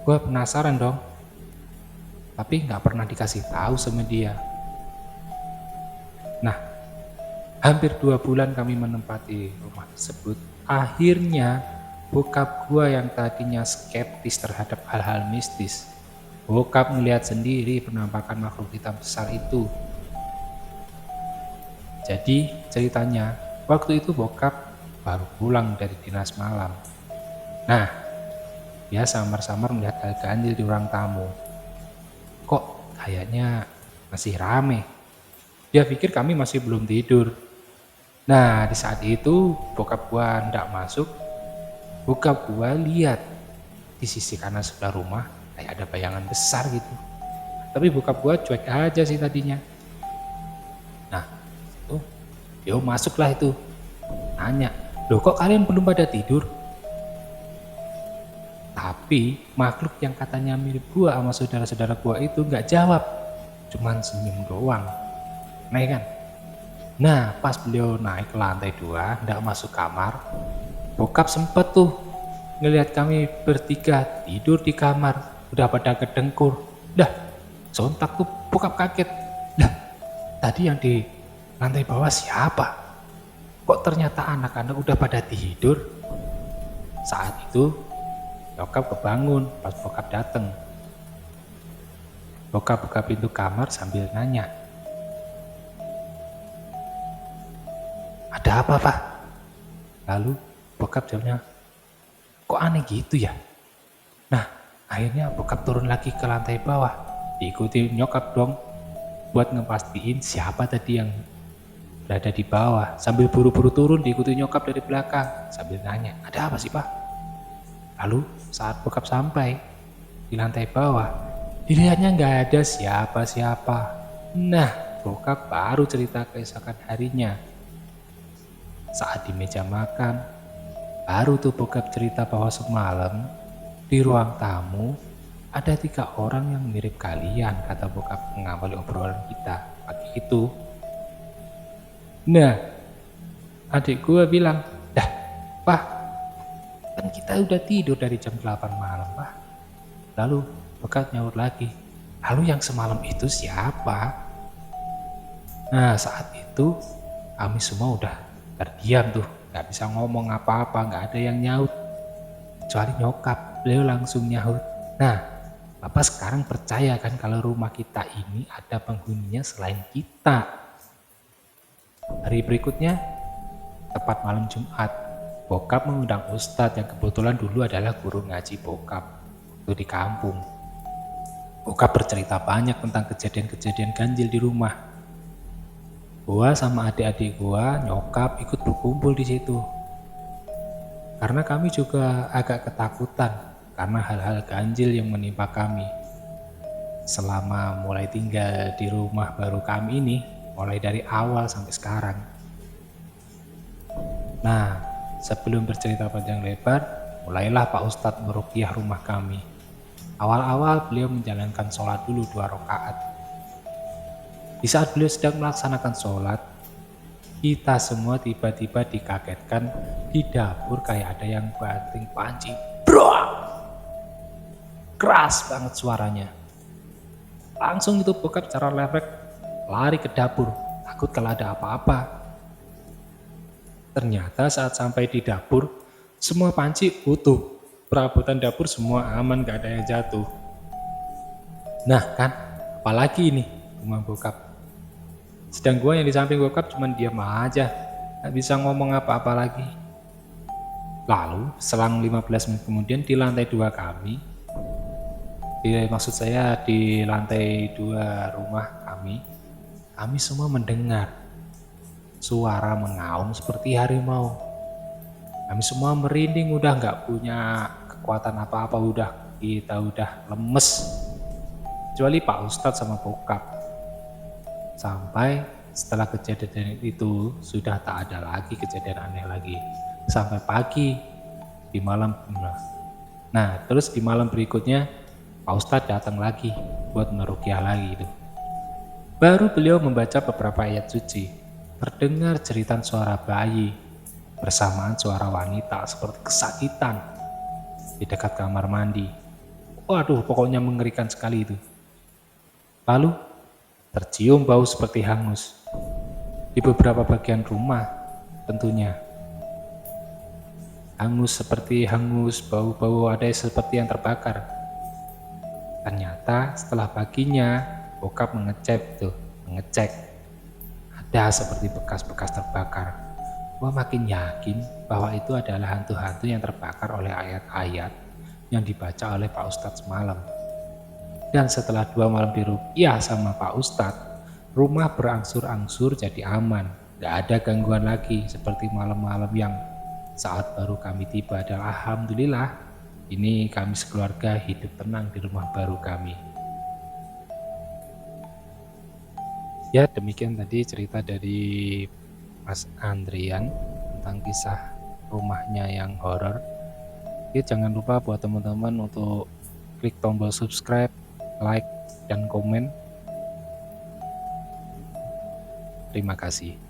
Gua penasaran dong, tapi nggak pernah dikasih tahu sama dia. Nah, hampir 2 bulan kami menempati rumah tersebut. Akhirnya, bokap gua yang tadinya skeptis terhadap hal-hal mistis, bokap melihat sendiri penampakan makhluk hitam besar itu. Jadi ceritanya, waktu itu bokap baru pulang dari dinas malam. Nah, dia samar-samar melihat hal ganjil di ruang tamu. Kok kayaknya masih rame? Dia pikir kami masih belum tidur. Nah, di saat itu bokap gua hendak masuk, bokap gua lihat di sisi kanan sebelah rumah kayak ada bayangan besar gitu. Tapi bokap gua cuek aja sih tadinya. Nah, itu dia masuklah itu. Nanya, "Loh kok kalian belum pada tidur?" Tapi makhluk yang katanya mirip gua sama saudara-saudara gua itu nggak jawab. Cuman senyum doang. Aneh kan? Nah, pas beliau naik ke lantai 2, ndak masuk kamar, bokap sempet tuh ngelihat kami bertiga tidur di kamar, udah pada kedengkur. Dah, sontak tuh bokap kaget. Lah, tadi yang di lantai bawah siapa? Kok ternyata anak-anak udah pada tidur? Saat itu, bokap kebangun pas bokap dateng. Bokap buka pintu kamar sambil nanya, "Ada apa, Pak?" Lalu bokap jawabnya, "Kok aneh gitu ya?" Nah, akhirnya bokap turun lagi ke lantai bawah. Diikuti nyokap dong buat ngepastiin siapa tadi yang berada di bawah. Sambil buru-buru turun diikuti nyokap dari belakang sambil nanya, "Ada apa sih, Pak?" Lalu saat bokap sampai di lantai bawah, dilihatnya nggak ada siapa-siapa. Nah, bokap baru cerita keesokan harinya. Saat di meja makan, baru tuh bokap cerita bahwa semalam di ruang tamu ada 3 orang yang mirip kalian, kata bokap mengawali obrolan kita pagi itu. Nah, adik gua bilang, "Dah, Pak, kan kita udah tidur dari jam 8 malam, Pak." Lalu bokap nyaut lagi, "Lalu yang semalam itu siapa?" Nah, saat itu kami semua udah terdiam tuh, gak bisa ngomong apa-apa, gak ada yang nyaut. Kecuali nyokap, beliau langsung nyaut, "Nah, Bapak sekarang percaya kan kalau rumah kita ini ada penghuninya selain kita?" Hari berikutnya, tepat malam Jumat, bokap mengundang ustadz yang kebetulan dulu adalah guru ngaji bokap waktu di kampung. Bokap bercerita banyak tentang kejadian-kejadian ganjil di rumah. Gua sama adik-adik gua, nyokap ikut berkumpul di situ. Karena kami juga agak ketakutan karena hal-hal ganjil yang menimpa kami. Selama mulai tinggal di rumah baru kami ini, mulai dari awal sampai sekarang. Nah, sebelum bercerita panjang lebar, mulailah Pak Ustadz meruqyah rumah kami. Awal-awal beliau menjalankan sholat dulu 2 rakaat. Di saat beliau sedang melaksanakan sholat, kita semua tiba-tiba dikagetkan di dapur kayak ada yang banting panci. Brak! Keras banget suaranya. Langsung itu bokap secara refleks lari ke dapur, takut kalau ada apa-apa. Ternyata saat sampai di dapur, semua panci utuh. Perabotan dapur semua aman, gak ada yang jatuh. Nah kan, apalagi ini rumah bokap. Sedang gua yang di samping bokap cuman diam aja, gak bisa ngomong apa-apa lagi. Lalu selang 15 menit kemudian di lantai 2 kami, maksud saya di lantai 2 rumah kami semua mendengar suara mengaum seperti harimau. Kami semua merinding, udah gak punya kekuatan apa-apa, kita udah lemes. Kecuali Pak Ustadz sama bokap. Sampai setelah kejadian itu sudah tak ada lagi kejadian aneh lagi. Sampai pagi di malam. Nah, terus di malam berikutnya Pak Ustadz datang lagi buat meruqyah lagi itu. Baru beliau membaca beberapa ayat suci. Terdengar jeritan suara bayi bersamaan suara wanita seperti kesakitan di dekat kamar mandi. Waduh, pokoknya mengerikan sekali itu. Lalu tercium bau seperti hangus di beberapa bagian rumah, tentunya. Hangus, bau-bau ada seperti yang terbakar. Ternyata setelah paginya, bokap mengecek. Ada seperti bekas-bekas terbakar. Gua makin yakin bahwa itu adalah hantu-hantu yang terbakar oleh ayat-ayat yang dibaca oleh Pak Ustadz semalam. Dan setelah 2 malam diruqyah sama Pak Ustadz, rumah berangsur-angsur jadi aman. Gak ada gangguan lagi seperti malam-malam yang saat baru kami tiba. Dan alhamdulillah, ini kami sekeluarga hidup tenang di rumah baru kami. Ya, demikian tadi cerita dari Mas Andrian tentang kisah rumahnya yang horor. Oke, jangan lupa buat teman-teman untuk klik tombol subscribe, like, dan komen. Terima kasih.